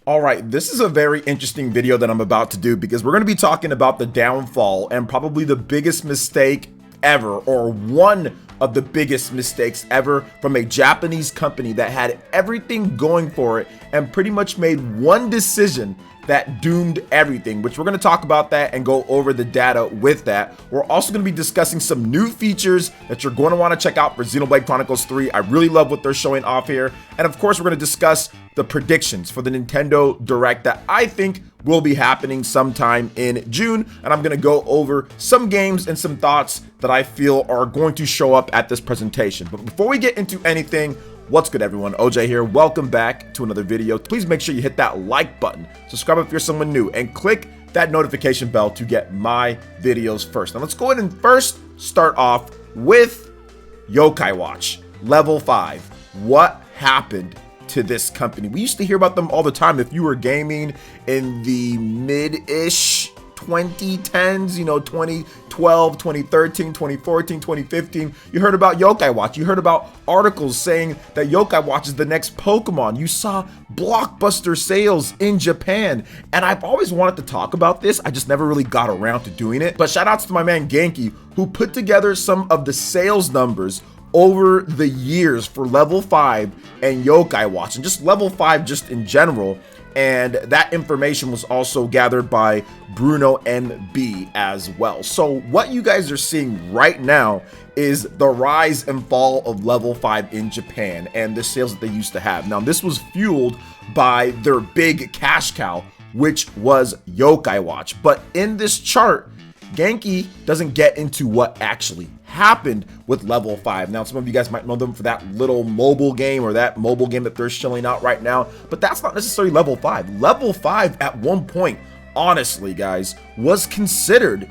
All right, this is a very interesting video that I'm about to do because we're going to be talking about the downfall and probably the biggest mistake ever, or one of the biggest mistakes ever, from a Japanese company that had everything going for it and pretty much made one decision that doomed everything, which we're going to talk about that and go over the data with that. We're also going to be discussing some new features that you're going to want to check out for Xenoblade Chronicles 3. I really love what they're showing off here. And of course, we're going to discuss the predictions for the Nintendo Direct that I think will be happening sometime in June. And I'm going to go over some games and some thoughts that I feel are going to show up at this presentation. But before we get into anything, what's good, everyone? OJ here. Welcome back to another video. Please make sure you hit that like button, subscribe if you're someone new, and click that notification bell to get my videos first. Now let's go ahead and first start off with Yokai Watch Level 5. What happened to this company? We used to hear about them all the time. If you were gaming in the mid-ish 2010s, 2012, 2013, 2014, 2015, you heard about Yokai Watch. You heard about articles saying that Yokai Watch is the next Pokemon. You saw blockbuster sales in Japan, and I've always wanted to talk about this. I just never really got around to doing it. But shout outs to my man Genki, who put together some of the sales numbers over the years for Level 5 and Yokai Watch, and just Level 5 just in general. And that information was also gathered by Bruno NB as well. So what you guys are seeing right now is the rise and fall of Level 5 in Japan and the sales that they used to have. Now, this was fueled by their big cash cow, which was Yokai Watch. But in this chart, Genki doesn't get into what actually happened with Level 5. Now, some of you guys might know them for that little mobile game, or that mobile game that they're shilling out right now, but that's not necessarily Level 5. Level 5 at one point, honestly guys, was considered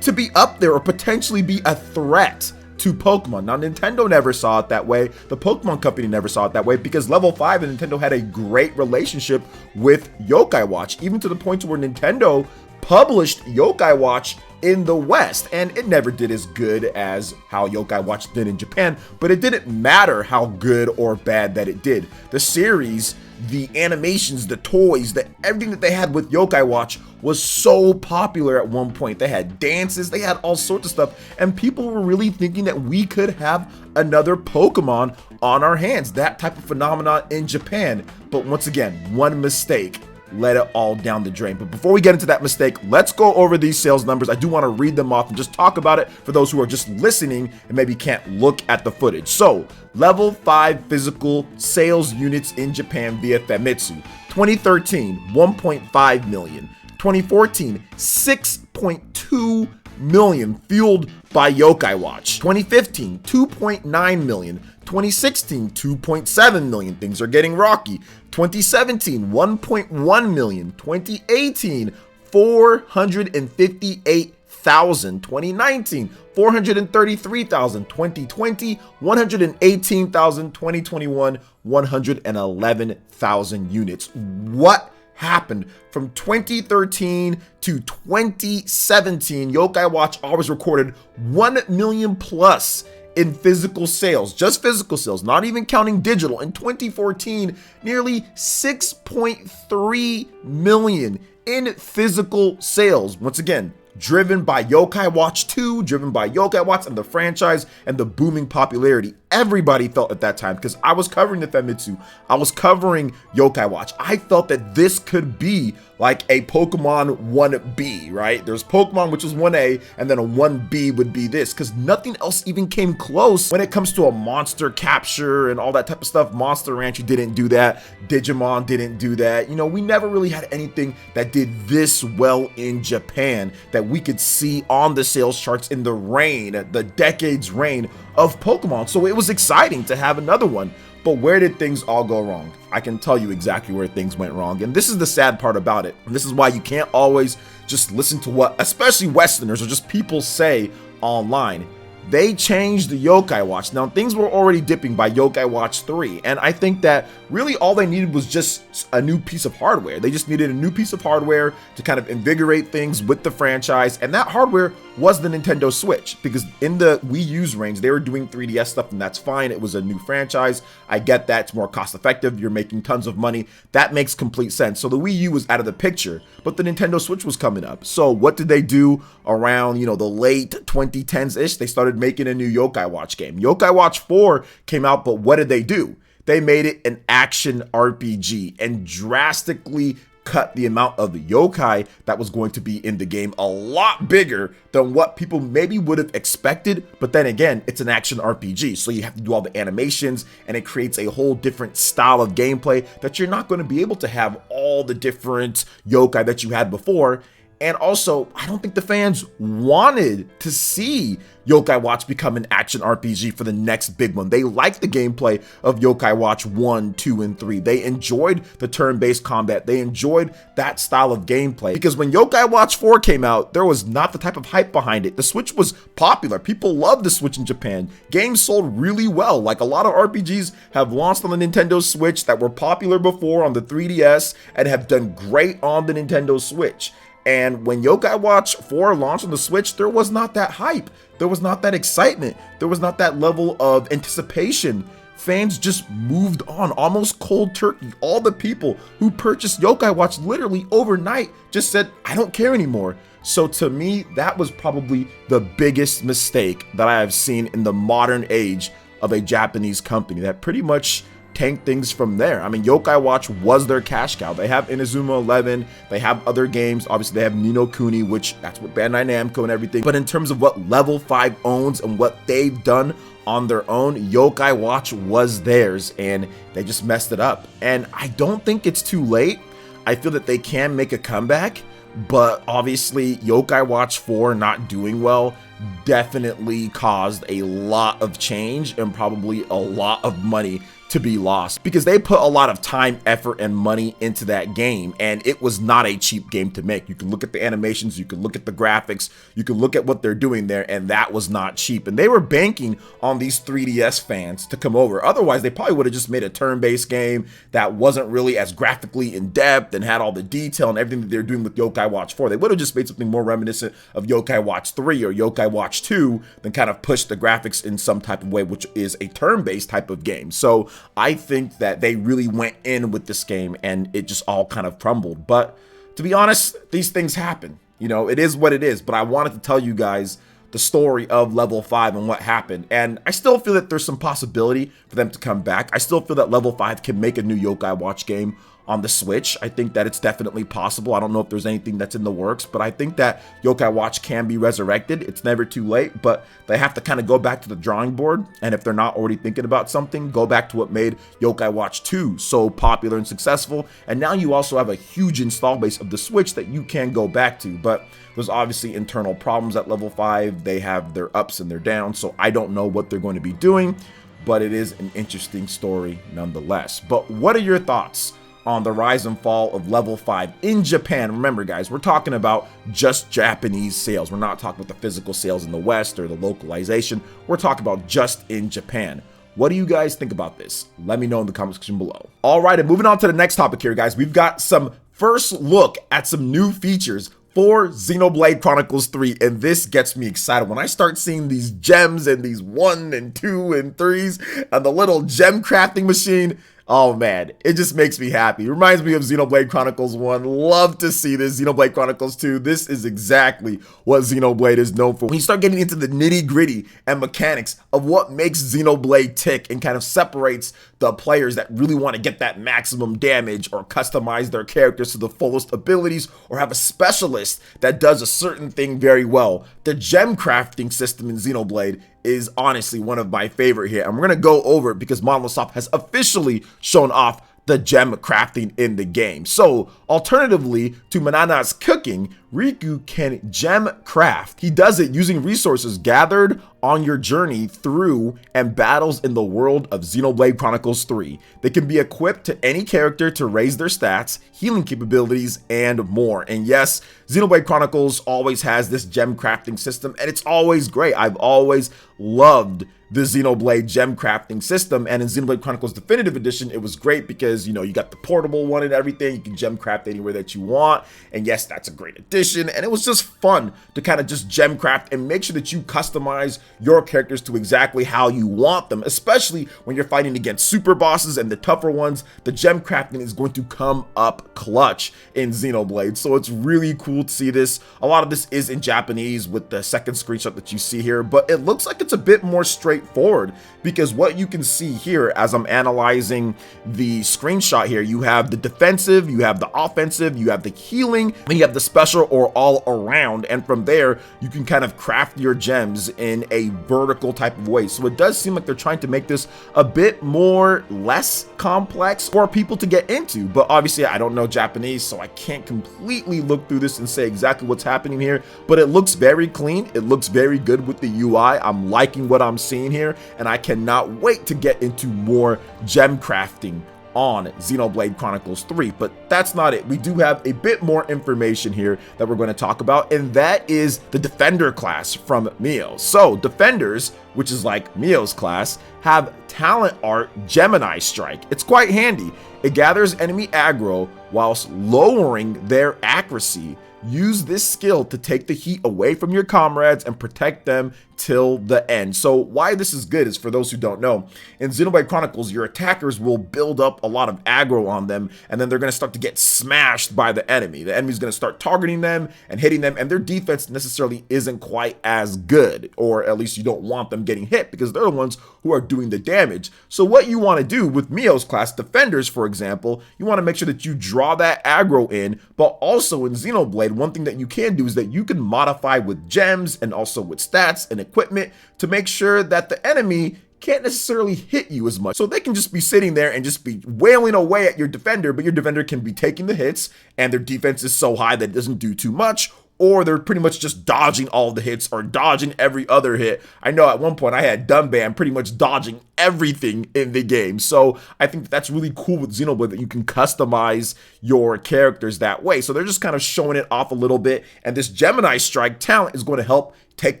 to be up there or potentially be a threat to Pokemon. Now, Nintendo never saw it that way. The Pokemon company never saw it that way, because Level 5 and Nintendo had a great relationship with Yokai Watch, even to the point where Nintendo published Yokai Watch in the West, and it never did as good as how Yokai Watch did in Japan, but it didn't matter how good or bad that it did. The series, the animations, the toys, everything that they had with Yokai Watch was so popular at one point. They had dances, they had all sorts of stuff, and people were really thinking that we could have another Pokemon on our hands, that type of phenomenon in Japan. But once again, one mistake let it all down the drain. But before we get into that mistake, let's go over these sales numbers. I do want to read them off and just talk about it for those who are just listening and maybe can't look at the footage. So, Level 5 physical sales units in Japan via Famitsu. 2013, 1.5 million. 2014, 6.2 million, fueled by Yokai Watch. 2015, 2.9 million. 2016, 2.7 million. Things are getting rocky. 2017, 1.1 million. 2018, 458,000. 2019, 433,000. 2020, 118,000. 2021, 111,000 units. What happened from 2013 to 2017? Yokai Watch always recorded 1 million plus in physical sales, just physical sales, not even counting digital. In 2014, nearly 6.3 million in physical sales. Once again, driven by Yokai Watch 2, driven by Yokai Watch and the franchise and the booming popularity. Everybody felt at that time, because I was covering the Famitsu, I was covering Yokai Watch. I felt that this could be like a Pokemon 1B, right? There's Pokemon, which was 1A, and then a 1B would be this, because nothing else even came close when it comes to a monster capture and all that type of stuff. Monster Ranch didn't do that. Digimon didn't do that. We never really had anything that did this well in Japan that we could see on the sales charts in the reign, the decades reign of Pokemon. So it was exciting to have another one. But where did things all go wrong? I can tell you exactly where things went wrong. And this is the sad part about it. And this is why you can't always just listen to what, especially Westerners or just people say online. they changed the Yokai Watch. Now, things were already dipping by Yokai Watch 3, and I think that really all they needed was just a new piece of hardware. They just needed a new piece of hardware to kind of invigorate things with the franchise, and that hardware was the Nintendo Switch, because in the Wii U's range, they were doing 3DS stuff, and that's fine. It was a new franchise. I get that. It's more cost effective. You're making tons of money. That makes complete sense. So the Wii U was out of the picture, but the Nintendo Switch was coming up. So what did they do around, the late 2010s-ish? They started making a new Yokai Watch game. Yokai Watch 4 came out, but what did they do? They made it an action RPG and drastically cut the amount of the yokai that was going to be in the game a lot bigger than what people maybe would have expected. But then again, it's an action RPG, so you have to do all the animations, and it creates a whole different style of gameplay that you're not going to be able to have all the different yokai that you had before. And also, I don't think the fans wanted to see Yokai Watch become an action RPG for the next big one. They liked the gameplay of Yokai Watch 1, 2, and 3. They enjoyed the turn-based combat. They enjoyed that style of gameplay. Because when Yokai Watch 4 came out, there was not the type of hype behind it. The Switch was popular. People loved the Switch in Japan. Games sold really well. Like, a lot of RPGs have launched on the Nintendo Switch that were popular before on the 3DS and have done great on the Nintendo Switch. And when Yokai Watch 4 launched on the Switch, there was not that hype. There was not that excitement. There was not that level of anticipation. Fans just moved on, almost cold turkey. All the people who purchased Yokai Watch literally overnight just said, I don't care anymore. So to me, that was probably the biggest mistake that I have seen in the modern age of a Japanese company that pretty much tank things from there. I mean, Yokai Watch was their cash cow. They have Inazuma 11, they have other games. Obviously, they have Ni no Kuni, which that's what Bandai Namco and everything. But in terms of what Level 5 owns and what they've done on their own, Yokai Watch was theirs, and they just messed it up. And I don't think it's too late. I feel that they can make a comeback, but obviously Yokai Watch 4 not doing well definitely caused a lot of change and probably a lot of money to be lost, because they put a lot of time, effort, and money into that game, and it was not a cheap game to make. You can look at the animations, you can look at the graphics, you can look at what they're doing there, and that was not cheap. And they were banking on these 3DS fans to come over. Otherwise, they probably would have just made a turn-based game that wasn't really as graphically in-depth and had all the detail and everything that they're doing with Yokai Watch 4. They would have just made something more reminiscent of Yokai Watch 3 or Yokai Watch 2 than kind of push the graphics in some type of way, which is a turn-based type of game. So I think that they really went in with this game and it just all kind of crumbled. But to be honest, these things happen. It is what it is. But I wanted to tell you guys the story of Level 5 and what happened. And I still feel that there's some possibility for them to come back. I still feel that Level 5 can make a new Yokai Watch game on the Switch. I think that it's definitely possible. I don't know if there's anything that's in the works, but I think that Yokai Watch can be resurrected. It's never too late, but they have to kind of go back to the drawing board. And if they're not already thinking about something, go back to what made Yokai Watch 2 so popular and successful. And now you also have a huge install base of the Switch that you can go back to. But there's obviously internal problems at Level 5. They have their ups and their downs, so I don't know what they're going to be doing, but it is an interesting story nonetheless. But what are your thoughts on the rise and fall of Level 5 in Japan? Remember, guys, we're talking about just Japanese sales. We're not talking about the physical sales in the West or the localization. We're talking about just in Japan. What do you guys think about this? Let me know in the comment section below. All right, and moving on to the next topic here, guys. We've got some first look at some new features for Xenoblade Chronicles 3, and this gets me excited. When I start seeing these gems and these 1 and 2 and 3s and the little gem crafting machine, oh man, it just makes me happy. It reminds me of Xenoblade Chronicles 1. Love to see this. Xenoblade Chronicles 2. This is exactly what Xenoblade is known for. When you start getting into the nitty gritty and mechanics of what makes Xenoblade tick and kind of separates the players that really want to get that maximum damage or customize their characters to the fullest abilities or have a specialist that does a certain thing very well. The gem crafting system in Xenoblade is honestly one of my favorite here. And we're going to go over it because Monolith Soft has officially shown off the gem crafting in the game. So alternatively to Manana's cooking, Riku can gem craft. He does it using resources gathered on your journey through and battles in the world of Xenoblade Chronicles 3. They can be equipped to any character to raise their stats, healing capabilities, and more. And yes, Xenoblade Chronicles always has this gem crafting system, and it's always great. I've always loved the Xenoblade gem crafting system, and in Xenoblade Chronicles Definitive Edition, it was great because, you know, you got the portable one and everything. You can gem craft anywhere that you want, and yes, that's a great addition, and it was just fun to kind of just gem craft and make sure that you customize your characters to exactly how you want them, especially when you're fighting against super bosses and the tougher ones. The gem crafting is going to come up clutch in Xenoblade, so it's really cool to see this. A lot of this is in Japanese with the second screenshot that you see here, but it looks like it's a bit more straightforward, because what you can see here as I'm analyzing the screenshot here, you have the defensive, you have the offensive, you have the healing, and you have the special or all around, and from there you can kind of craft your gems in a vertical type of way. So it does seem like they're trying to make this a bit more less complex for people to get into, but obviously I don't know Japanese, so I can't completely look through this and say exactly what's happening here, but it looks very clean, it looks very good with the UI. I'm liking what I'm seeing here, and I cannot wait to get into more gem crafting on Xenoblade Chronicles 3. But that's not it. We do have a bit more information here that we're going to talk about, and that is the Defender class from Mio. So Defenders, which is like Mio's class, have talent art Gemini Strike. It's quite handy. It gathers enemy aggro whilst lowering their accuracy. Use this skill to take the heat away from your comrades and protect them till the end. So why this is good is, for those who don't know, in Xenoblade Chronicles, your attackers will build up a lot of aggro on them, and then they're going to start to get smashed by the enemy. The enemy's going to start targeting them and hitting them, and their defense necessarily isn't quite as good, or at least you don't want them getting hit because they're the ones who are doing the damage. So what you want to do with Mio's class, Defenders, for example, you want to make sure that you draw that aggro in, but also in Xenoblade, one thing that you can do is that you can modify with gems and also with stats and equipment to make sure that the enemy can't necessarily hit you as much. So they can just be sitting there and just be wailing away at your defender, but your defender can be taking the hits and their defense is so high that it doesn't do too much, or they're pretty much just dodging all the hits or dodging every other hit. I know at one point I had Dunban pretty much dodging everything in the game. So I think that's really cool with Xenoblade, that you can customize your characters that way. So they're just kind of showing it off a little bit, and this Gemini Strike talent is going to help take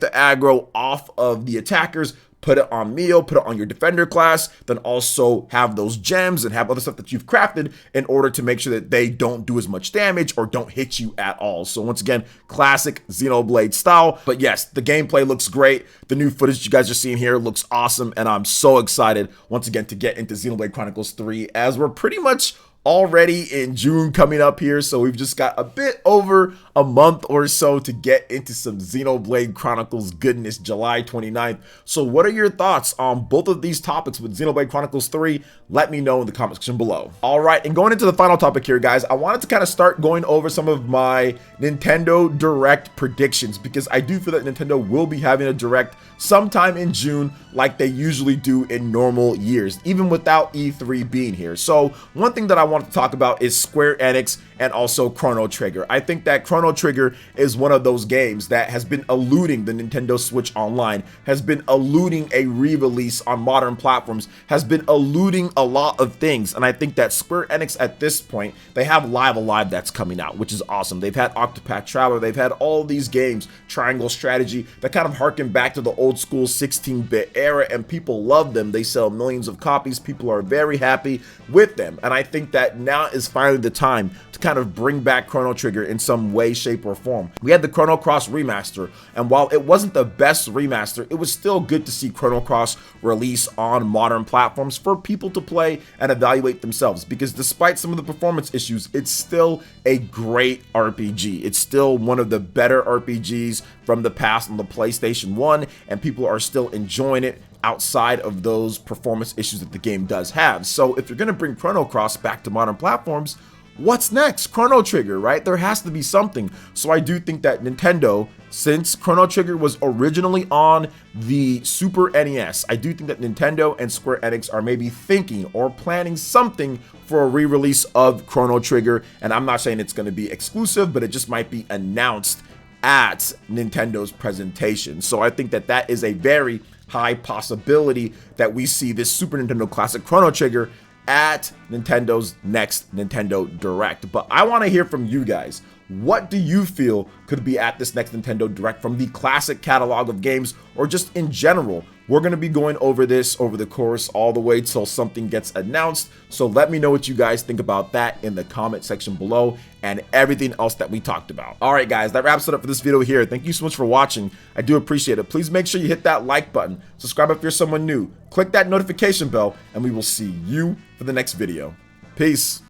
the aggro off of the attackers, put it on Mio, put it on your Defender class, then also have those gems and have other stuff that you've crafted in order to make sure that they don't do as much damage or don't hit you at all. So once again, classic Xenoblade style. But yes, the gameplay looks great. The new footage you guys are seeing here looks awesome, and I'm so excited once again to get into Xenoblade Chronicles 3, as we're pretty much already in June coming up here, so we've just got a bit over a month or so to get into some Xenoblade Chronicles goodness, July 29th. So what are your thoughts on both of these topics with Xenoblade Chronicles 3? Let me know in the comment section below. All right, and going into the final topic here, guys, I wanted to kind of start going over some of my Nintendo Direct predictions, because I do feel that Nintendo will be having a Direct sometime in June like they usually do in normal years, even without E3 being here. So one thing that I want to talk about is Square Enix and also Chrono Trigger. I think that Chrono Trigger is one of those games that has been eluding the Nintendo Switch Online, has been eluding a re-release on modern platforms, has been eluding a lot of things. And I think that Square Enix at this point, they have Live Alive that's coming out, which is awesome. They've had Octopath Traveler, they've had all these games, Triangle Strategy, that kind of harken back to the old school 16-bit era, and people love them. They sell millions of copies. People are very happy with them. And I think that now is finally the time to kind of bring back Chrono Trigger in some way, shape, or form. We had the Chrono Cross remaster, and while it wasn't the best remaster, it was still good to see Chrono Cross release on modern platforms for people to play and evaluate themselves, because despite some of the performance issues, it's still a great RPG. It's still one of the better RPGs from the past on the PlayStation 1, and people are still enjoying it outside of those performance issues that the game does have. So if you're going to bring Chrono Cross back to modern platforms, what's next? Chrono Trigger, right? There has to be something. So I do think that Nintendo, Since Chrono Trigger was originally on the Super NES, I do think that Nintendo and Square Enix are maybe thinking or planning something for a re-release of Chrono Trigger, and I'm not saying it's going to be exclusive, but it just might be announced at Nintendo's presentation. So I think that that is a very high possibility that we see this Super Nintendo Classic Chrono Trigger at Nintendo's next Nintendo Direct. But I want to hear from you guys. What do you feel could be at this next Nintendo Direct from the classic catalog of games, or just in general? We're going to be going over this over the course all the way till something gets announced. So let me know what you guys think about that in the comment section below and everything else that we talked about. All right, guys, that wraps it up for this video here. Thank you so much for watching. I do appreciate it. Please make sure you hit that like button, subscribe if you're someone new, click that notification bell, and we will see you for the next video. Peace.